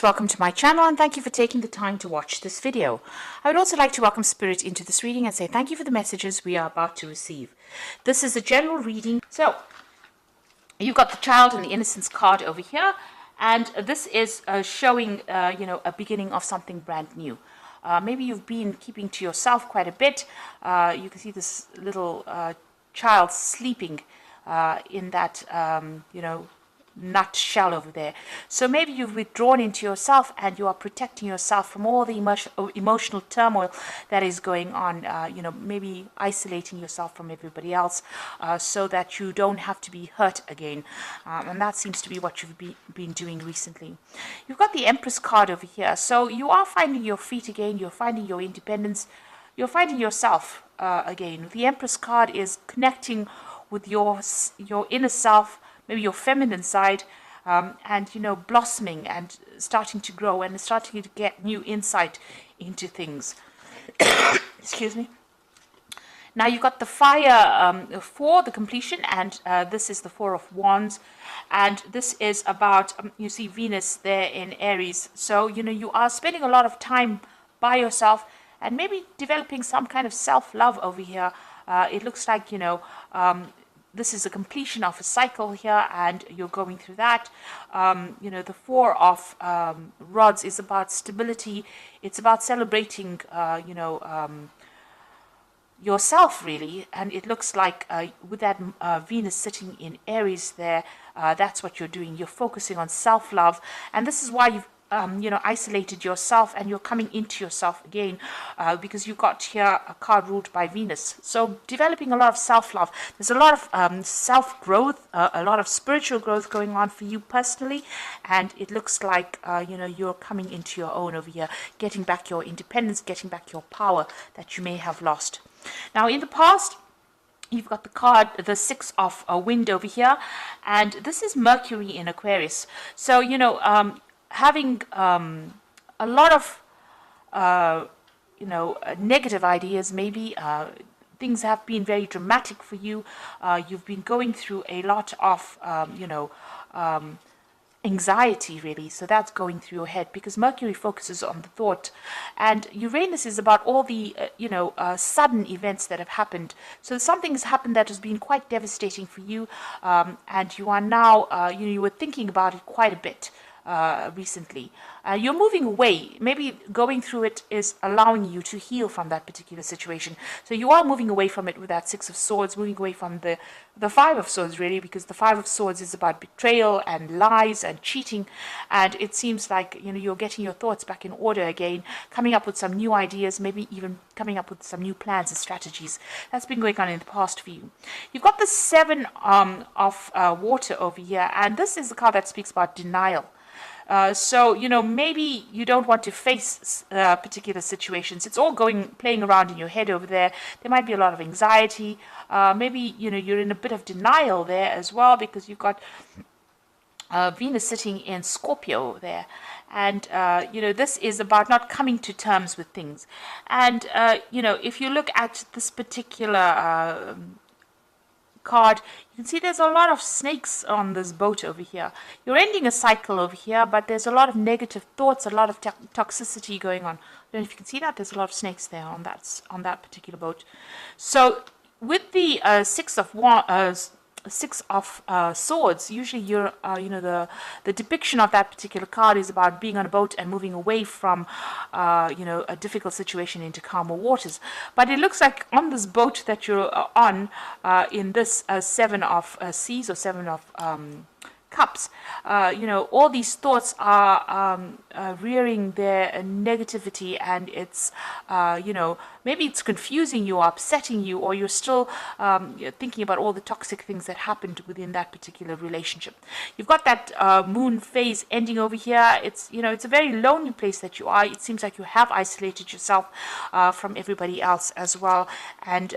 Welcome to my channel and thank you for taking the time to watch this video. I would also like to welcome Spirit into this reading and say thank you for the messages we are about to receive. This is a general reading. So you've got the Child and the Innocence card over here, and this is showing a beginning of something brand new. Maybe you've been keeping to yourself quite a bit. You can see this little child sleeping in that nut shell over there. So maybe you've withdrawn into yourself and you are protecting yourself from all the emotional turmoil that is going on, maybe isolating yourself from everybody else so that you don't have to be hurt again. And that seems to be what you've been doing recently. You've got the Empress card over here. So you are finding your feet again. You're finding your independence. You're finding yourself again. The Empress card is connecting with your inner self, maybe your feminine side, and blossoming and starting to grow and starting to get new insight into things. Excuse me. Now you've got the Fire for the completion, and this is the Four of Wands, and this is about you see Venus there in Aries. So you are spending a lot of time by yourself and maybe developing some kind of self-love over here. It looks like this is a completion of a cycle here, and you're going through that. The Four of Rods is about stability. It's about celebrating, yourself, really. And it looks like with that Venus sitting in Aries there, that's what you're doing. You're focusing on self-love, and this is why you've isolated yourself, and you're coming into yourself again because you got here a card ruled by Venus. So developing a lot of self-love. There's a lot of self-growth, a lot of spiritual growth going on for you personally, and it looks like you're coming into your own over here, getting back your independence, getting back your power that you may have lost. Now in the past, you've got the card, the Six of Wind over here, and this is Mercury in Aquarius. So having a lot of negative ideas, maybe things have been very dramatic for you. You've been going through a lot of anxiety, really. So that's going through your head because Mercury focuses on the thought, and Uranus is about all the sudden events that have happened. So something has happened that has been quite devastating for you, and you are now you were thinking about it quite a bit recently. You're moving away. Maybe going through it is allowing you to heal from that particular situation. So you are moving away from it with that Six of Swords, moving away from the Five of Swords, really, because the Five of Swords is about betrayal and lies and cheating. And it seems like you're getting your thoughts back in order again, coming up with some new ideas, maybe even coming up with some new plans and strategies. That's been going on in the past for you. You've got the Seven of Water over here, and this is the card that speaks about denial. So maybe you don't want to face particular situations. It's all playing around in your head over there. There might be a lot of anxiety. Maybe you're in a bit of denial there as well, because you've got Venus sitting in Scorpio there, and this is about not coming to terms with things. And if you look at this particular card, you can see there's a lot of snakes on this boat over here. You're ending a cycle over here, but there's a lot of negative thoughts, a lot of toxicity going on. I don't know if you can see that. There's a lot of snakes there on that particular boat. So with the Six of Swords, usually you're the depiction of that particular card is about being on a boat and moving away from a difficult situation into calmer waters. But it looks like on this boat that you're on in this Seven of Seas or Seven of Cups, all these thoughts are rearing their negativity, and it's maybe it's confusing you or upsetting you, or you're still thinking about all the toxic things that happened within that particular relationship. You've got that moon phase ending over here. It's it's a very lonely place that you are. It seems like you have isolated yourself from everybody else as well, and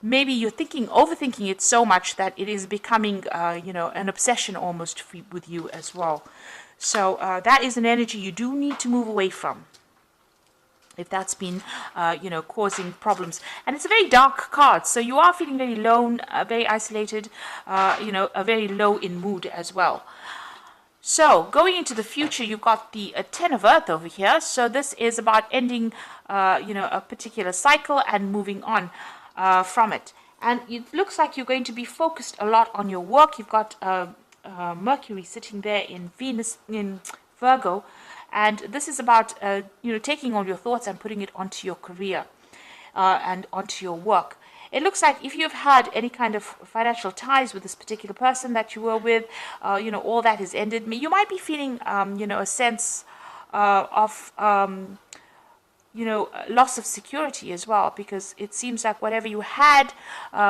maybe you're overthinking it so much that it is becoming, an obsession almost with you as well. So that is an energy you do need to move away from, if that's been, causing problems. And it's a very dark card, so you are feeling very alone, very isolated, very low in mood as well. So going into the future, you've got the 10 of Earth over here. So this is about ending, a particular cycle and moving on from it. And it looks like you're going to be focused a lot on your work. You've got Mercury sitting there in Venus, in Virgo. And this is about, taking all your thoughts and putting it onto your career and onto your work. It looks like if you've had any kind of financial ties with this particular person that you were with, all that is ended. You might be feeling, a sense of, loss of security as well, because it seems like whatever you had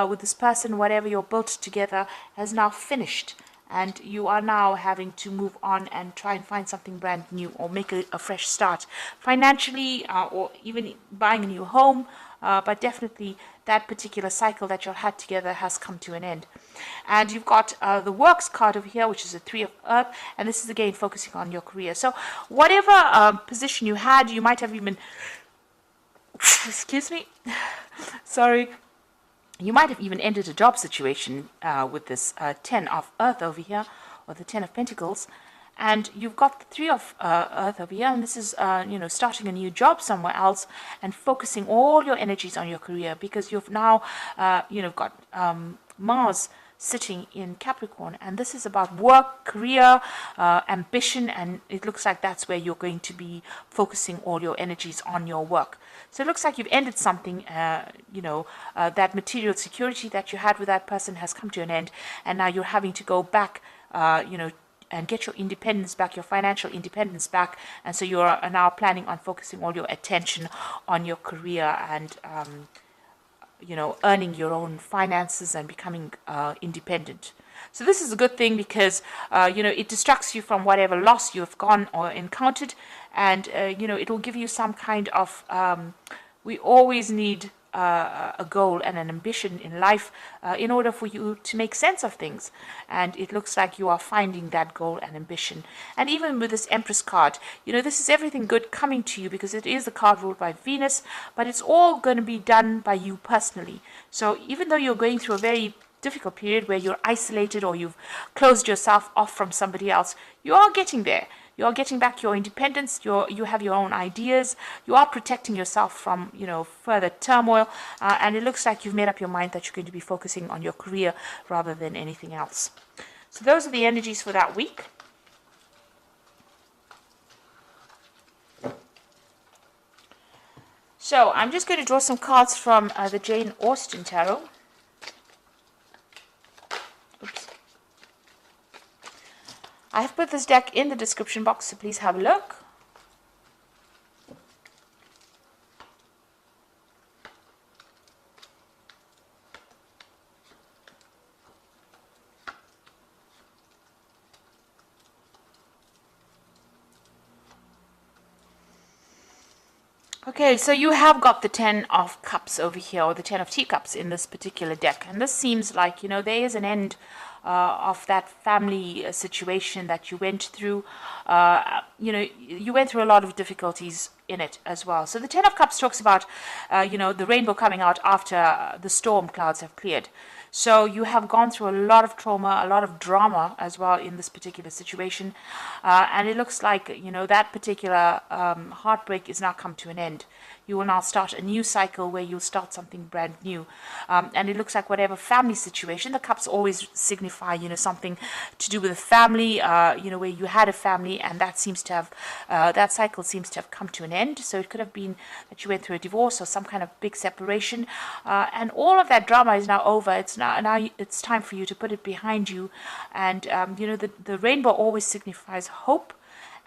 with this person, whatever you're built together, has now finished. And you are now having to move on and try and find something brand new or make a fresh start financially, or even buying a new home. But definitely that particular cycle that you had together has come to an end. And you've got the works card over here, which is a 3 of Earth. And this is again focusing on your career. So whatever position you had, you might have even, excuse me, sorry. You might have even ended a job situation with this 10 of Earth over here, or the 10 of Pentacles. And you've got the 3 of Earth over here, and this is, starting a new job somewhere else and focusing all your energies on your career, because you've now, got Mars sitting in Capricorn, and this is about work, career, ambition, and it looks like that's where you're going to be focusing all your energies on your work. So it looks like you've ended something, that material security that you had with that person has come to an end, and now you're having to go back, and get your independence back, your financial independence back. And so you're now planning on focusing all your attention on your career and, earning your own finances and becoming independent. So this is a good thing because, it distracts you from whatever loss you've gone or encountered. And, it will give you some kind of, we always need a goal and an ambition in life in order for you to make sense of things. And it looks like you are finding that goal and ambition. And even with this Empress card, this is everything good coming to you, because it is the card ruled by Venus, but it's all going to be done by you personally. So even though you're going through a very difficult period where you're isolated or you've closed yourself off from somebody else, you are getting there. You're getting back your independence. You have your own ideas. You are protecting yourself from, further turmoil. And it looks like you've made up your mind that you're going to be focusing on your career rather than anything else. So those are the energies for that week. So I'm just going to draw some cards from the Jane Austen Tarot. Oops. I have put this deck in the description box, so please have a look. Okay, so you have got the 10 of Cups over here, or the 10 of Teacups in this particular deck. And this seems like, there is an end of that family situation that you went through. You went through a lot of difficulties in it as well. So the 10 of Cups talks about, the rainbow coming out after the storm clouds have cleared. So you have gone through a lot of trauma, a lot of drama as well in this particular situation. And it looks like, that particular heartbreak is now come to an end. You will now start a new cycle where you'll start something brand new. And it looks like whatever family situation, the cups always signify, something to do with a family, where you had a family, and that seems to have, that cycle seems to have come to an end. So it could have been that you went through a divorce or some kind of big separation. And all of that drama is now over. It's now it's time for you to put it behind you. And, the rainbow always signifies hope,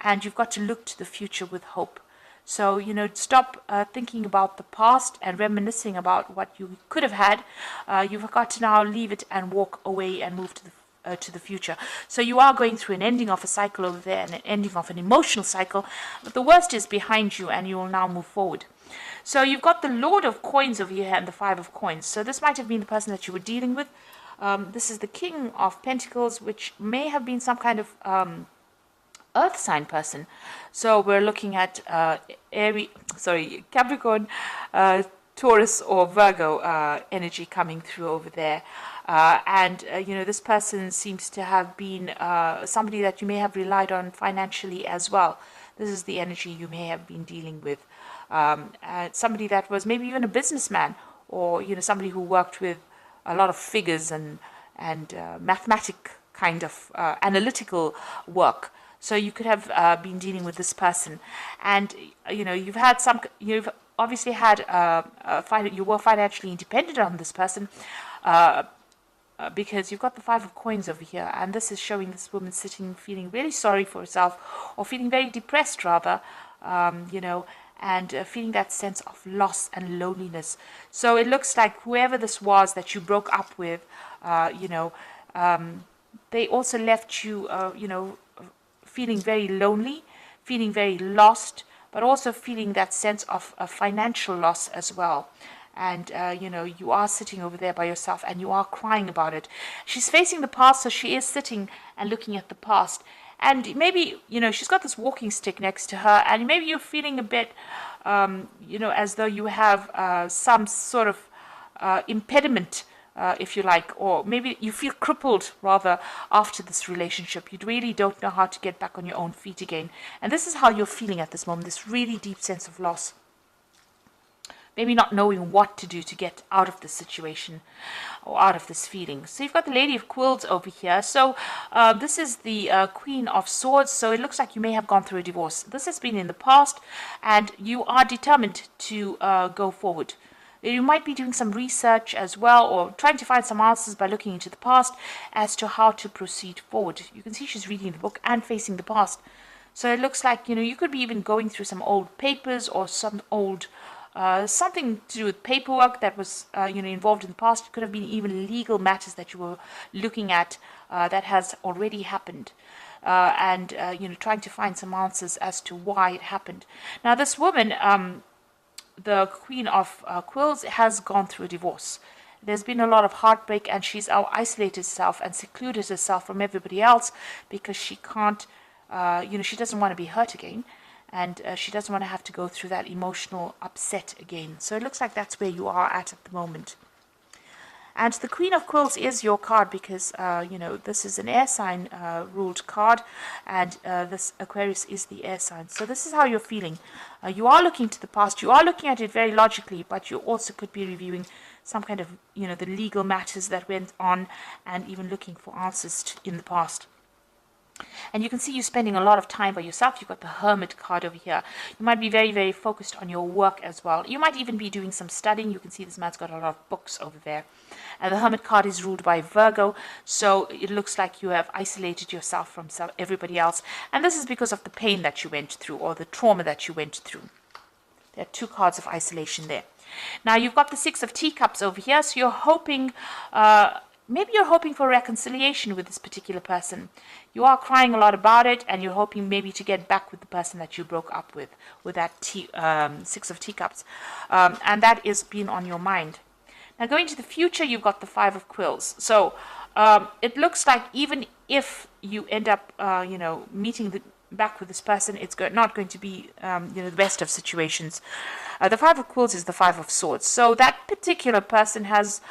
and you've got to look to the future with hope. So, stop thinking about the past and reminiscing about what you could have had. You've got to now leave it and walk away and move to the future. So you are going through an ending of a cycle over there and an ending of an emotional cycle. But the worst is behind you, and you will now move forward. So you've got the Lord of Coins over here and the Five of Coins. So this might have been the person that you were dealing with. This is the King of Pentacles, which may have been some kind of earth sign person. So we're looking at Capricorn, Taurus or Virgo energy coming through over there. You know, this person seems to have been somebody that you may have relied on financially as well. This is the energy you may have been dealing with. Somebody that was maybe even a businessman, or, you know, somebody who worked with a lot of figures and mathematic kind of analytical work. So you could have been dealing with this person, and you know, you've obviously had you were financially independent on this person, because you've got the Five of Coins over here, and this is showing this woman sitting feeling really sorry for herself, or feeling very depressed rather, you know, and feeling that sense of loss and loneliness. So it looks like whoever this was that you broke up with, you know, they also left you, you know, feeling very lonely, feeling very lost, but also feeling that sense of financial loss as well. And, you know, you are sitting over there by yourself and you are crying about it. She's facing the past, so she is sitting and looking at the past. And maybe, you know, she's got this walking stick next to her, and maybe you're feeling a bit, you know, as though you have some sort of impediment, if you like, or maybe you feel crippled rather after this relationship. You really don't know how to get back on your own feet again. And this is how you're feeling at this moment, this really deep sense of loss. Maybe not knowing what to do to get out of this situation or out of this feeling. So you've got the Lady of Quills over here. So this is the Queen of Swords. So it looks like you may have gone through a divorce. This has been in the past, and you are determined to go forward. You might be doing some research as well, or trying to find some answers by looking into the past as to how to proceed forward. You can see she's reading the book and facing the past. So it looks like, you know, you could be even going through some old papers or some old something to do with paperwork that was, you know, involved in the past. It could have been even legal matters that you were looking at that has already happened, you know, trying to find some answers as to why it happened. Now, this woman, the Queen of Quills, has gone through a divorce. There's been a lot of heartbreak, and she's isolated herself and secluded herself from everybody else because she can't, you know, she doesn't want to be hurt again. And she doesn't want to have to go through that emotional upset again. So it looks like that's where you are at the moment. And the Queen of Quills is your card because, you know, this is an air sign ruled card, and this Aquarius is the air sign. So this is how you're feeling. You are looking to the past. You are looking at it very logically, but you also could be reviewing some kind of, you know, the legal matters that went on, and even looking for answers in the past. And you can see you spending a lot of time by yourself. You've got the Hermit card over here. You might be very, very focused on your work as well. You might even be doing some studying. You can see this man's got a lot of books over there. And the Hermit card is ruled by Virgo, so it looks like you have isolated yourself from everybody else. And this is because of the pain that you went through, or the trauma that you went through. There are two cards of isolation there. Now, you've got the Six of Teacups over here, so you're hoping... maybe you're hoping for reconciliation with this particular person. You are crying a lot about it, and you're hoping maybe to get back with the person that you broke up with that Six of Teacups. And that is being on your mind. Now, going to the future, you've got the Five of Quills. So it looks like even if you end up, you know, meeting back with this person, it's not going to be, you know, the best of situations. The Five of Quills is the Five of Swords. So that particular person has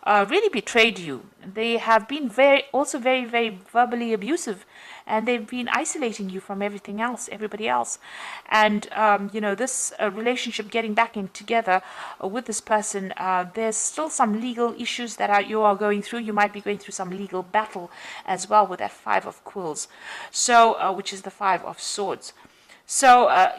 really betrayed you. They have been also very, very verbally abusive, and they've been isolating you from everything else, everybody else. And, you know, this relationship getting back in together with this person, there's still some legal issues that you are going through. You might be going through some legal battle as well with that Five of Quills, so which is the Five of Swords. So,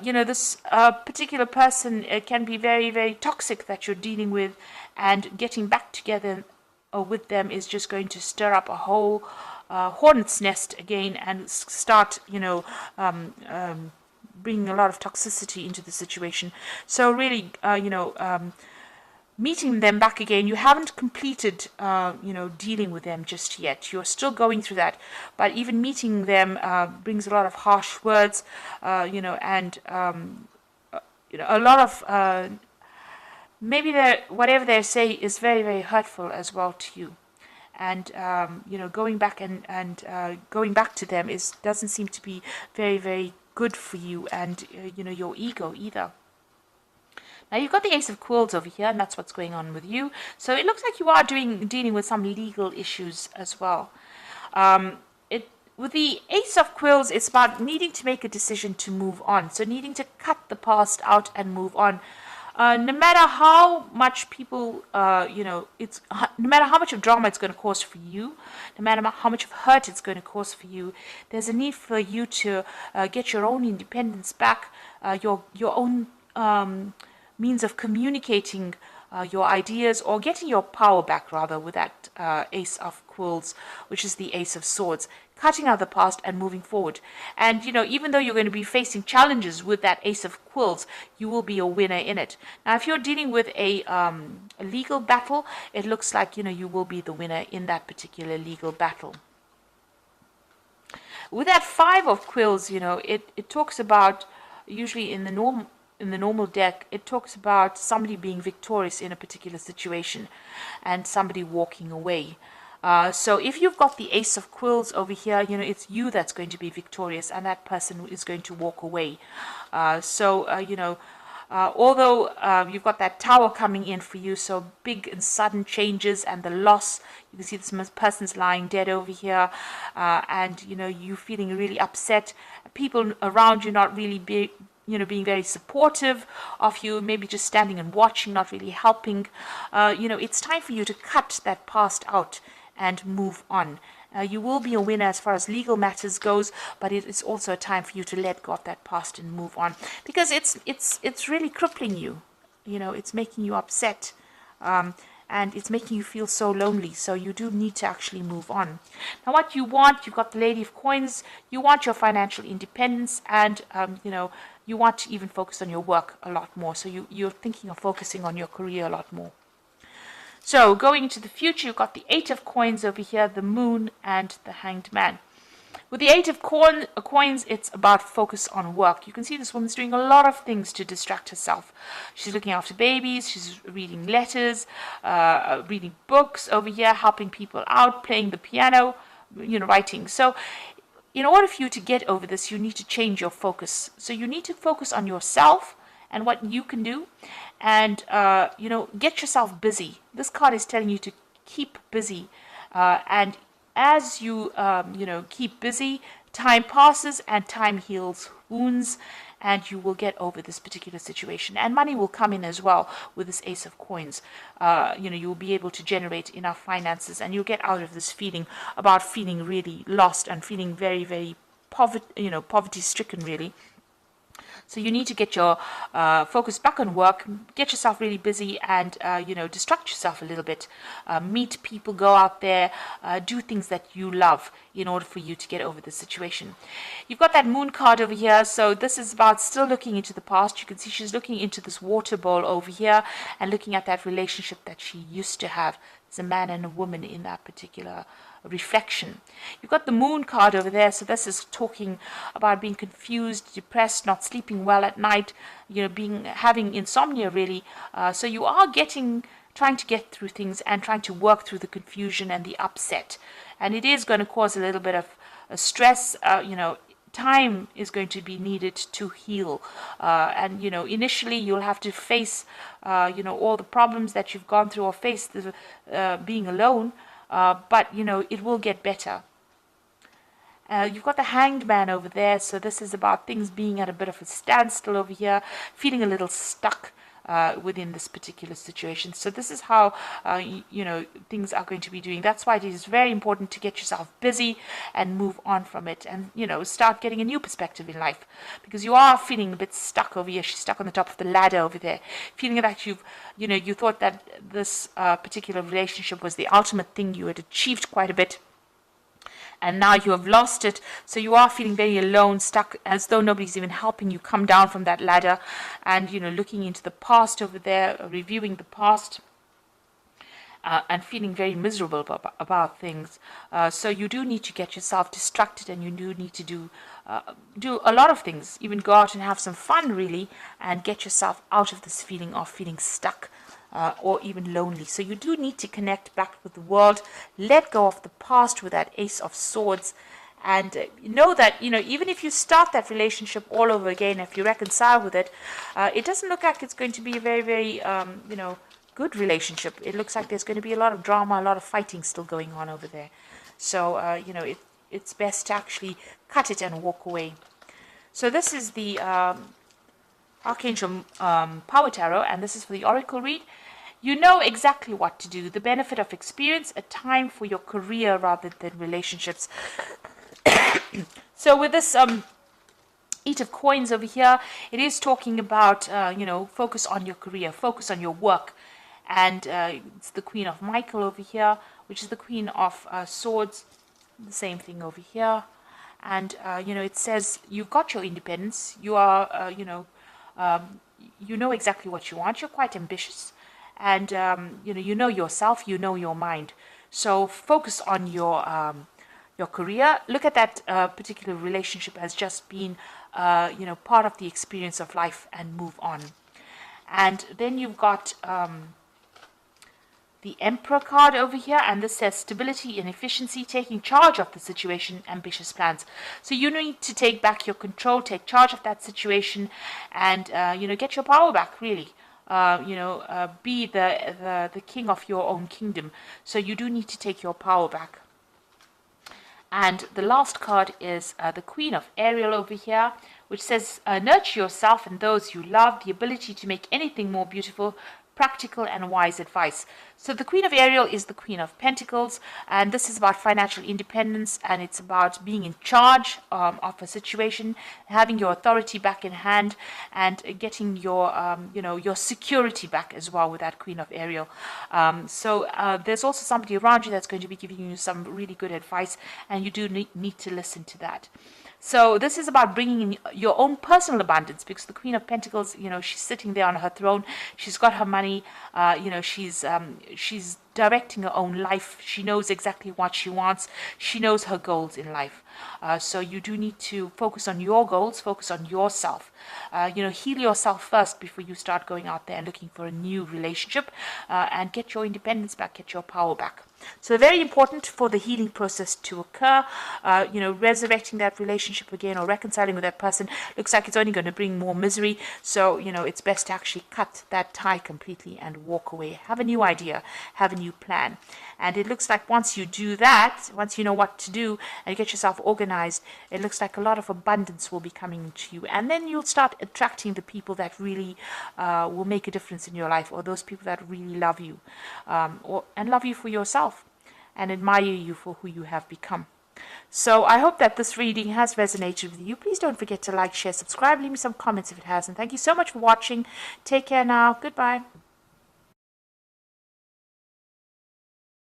you know, this particular person can be very, very toxic that you're dealing with, and getting back together with them is just going to stir up a whole hornet's nest again, and start, you know, bringing a lot of toxicity into the situation. So really, you know, meeting them back again, you haven't completed, you know, dealing with them just yet. You're still going through that. But even meeting them brings a lot of harsh words, you know, and, you know, a lot of, maybe whatever they say is very, very hurtful as well to you. And, you know, going back and going back to them doesn't seem to be very, very good for you and, you know, your ego either. Now you've got the Ace of Quills over here, and that's what's going on with you. So it looks like you are dealing with some legal issues as well. With the Ace of Quills, it's about needing to make a decision to move on. So needing to cut the past out and move on. No matter how much people, no matter how much of drama it's going to cause for you, no matter how much of hurt it's going to cause for you, there's a need for you to get your own independence back, your own means of communicating your ideas, or getting your power back rather, with that Ace of Quills, which is the Ace of Swords, cutting out the past and moving forward. And even though you're going to be facing challenges with that Ace of Quills, you will be a winner in it. Now if you're dealing with a legal battle, it looks like you will be the winner in that particular legal battle. With that Five of Quills, it talks about, usually in the normal deck, it talks about somebody being victorious in a particular situation and somebody walking away. So if you've got the Ace of Quills over here, it's you that's going to be victorious, and that person is going to walk away. Although you've got that Tower coming in for you, so big and sudden changes and the loss. You can see this person's lying dead over here, and you feeling really upset. People around you not really being very supportive of you, maybe just standing and watching, not really helping. It's time for you to cut that past out and move on. You will be a winner as far as legal matters goes, but it is also a time for you to let go of that past and move on, because it's really crippling you. It's making you upset, and it's making you feel so lonely. So you do need to actually move on. Now what you want, you've got the Lady of Coins. You want your financial independence, and you want to even focus on your work a lot more. So you're thinking of focusing on your career a lot more. So going into the future, you've got the Eight of Coins over here, the Moon, and the Hanged Man. With the Eight of Coins, it's about focus on work. You can see this woman's doing a lot of things to distract herself. She's looking after babies, she's reading letters, reading books over here, helping people out, playing the piano, writing. So in order for you to get over this, you need to change your focus. So you need to focus on yourself and what you can do, and get yourself busy. This card is telling you to keep busy, and as you keep busy, time passes and time heals wounds, and you will get over this particular situation. And money will come in as well with this Ace of Coins. You will be able to generate enough finances, and you'll get out of this feeling really lost and feeling very, very poverty stricken, really. So you need to get your focus back on work, get yourself really busy, and distract yourself a little bit. Meet people, go out there, do things that you love in order for you to get over the situation. You've got that Moon card over here, so this is about still looking into the past. You can see she's looking into this water bowl over here and looking at that relationship that she used to have. It's a man and a woman in that particular reflection. You've got the Moon card over there, so this is talking about being confused, depressed, not sleeping well at night, having insomnia, really. So you are trying to get through things and trying to work through the confusion and the upset, and it is going to cause a little bit of stress. Time is going to be needed to heal, and initially you'll have to face all the problems that you've gone through, or face the being alone, but it will get better. You've got the Hanged Man over there, so this is about things being at a bit of a standstill over here, feeling a little stuck within this particular situation. So this is how things are going to be doing. That's why it is very important to get yourself busy and move on from it, and start getting a new perspective in life, because you are feeling a bit stuck over here. She's stuck on the top of the ladder over there, feeling that you thought that this particular relationship was the ultimate thing. You had achieved quite a bit, and now you have lost it. So you are feeling very alone, stuck, as though nobody's even helping you come down from that ladder, and looking into the past over there, reviewing the past, and feeling very miserable about things. So you do need to get yourself distracted, and you do need to do a lot of things, even go out and have some fun, really, and get yourself out of this feeling of feeling stuck, or even lonely. So you do need to connect back with the world, let go of the past with that Ace of Swords, And know that, even if you start that relationship all over again, if you reconcile with it, it doesn't look like it's going to be a very, very, good relationship. It looks like there's going to be a lot of drama, a lot of fighting still going on over there. So, it's best to actually cut it and walk away. So this is the Archangel Power Tarot, and this is for the Oracle read. You know exactly what to do. The benefit of experience, a time for your career rather than relationships. So with this Eight of Coins over here, it is talking about, focus on your career, focus on your work. And it's the Queen of Michael over here, which is the Queen of Swords. The same thing over here. And, it says you've got your independence. You are, you know exactly what you want. You're quite ambitious. And, you know yourself, you know your mind. So focus on your career. Look at that particular relationship as just being, part of the experience of life, and move on. And then you've got the Emperor card over here, and this says stability and efficiency, taking charge of the situation, ambitious plans. So you need to take back your control, take charge of that situation, and get your power back, really. Be the king of your own kingdom. So you do need to take your power back. And the last card is the Queen of Ariel over here, which says nurture yourself and those you love, the ability to make anything more beautiful, practical and wise advice. So the Queen of Ariel is the Queen of Pentacles, and this is about financial independence, and it's about being in charge of a situation, having your authority back in hand, and getting your your security back as well with that Queen of Ariel. So there's also somebody around you that's going to be giving you some really good advice, and you do need to listen to that. So this is about bringing in your own personal abundance, because the Queen of Pentacles, she's sitting there on her throne. She's got her money. She's directing her own life. She knows exactly what she wants. She knows her goals in life. So you do need to focus on your goals, focus on yourself. Heal yourself first before you start going out there and looking for a new relationship, and get your independence back, get your power back. So very important for the healing process to occur. Resurrecting that relationship again or reconciling with that person looks like it's only going to bring more misery. So, it's best to actually cut that tie completely and walk away. Have a new idea, have a new plan. And it looks like once you do that, once you know what to do and get yourself organized, it looks like a lot of abundance will be coming to you. And then you'll start attracting the people that really will make a difference in your life, or those people that really love you, and love you for yourself, and admire you for who you have become. So I hope that this reading has resonated with you. Please don't forget to like, share, subscribe, leave me some comments if it has. And thank you so much for watching. Take care now. Goodbye.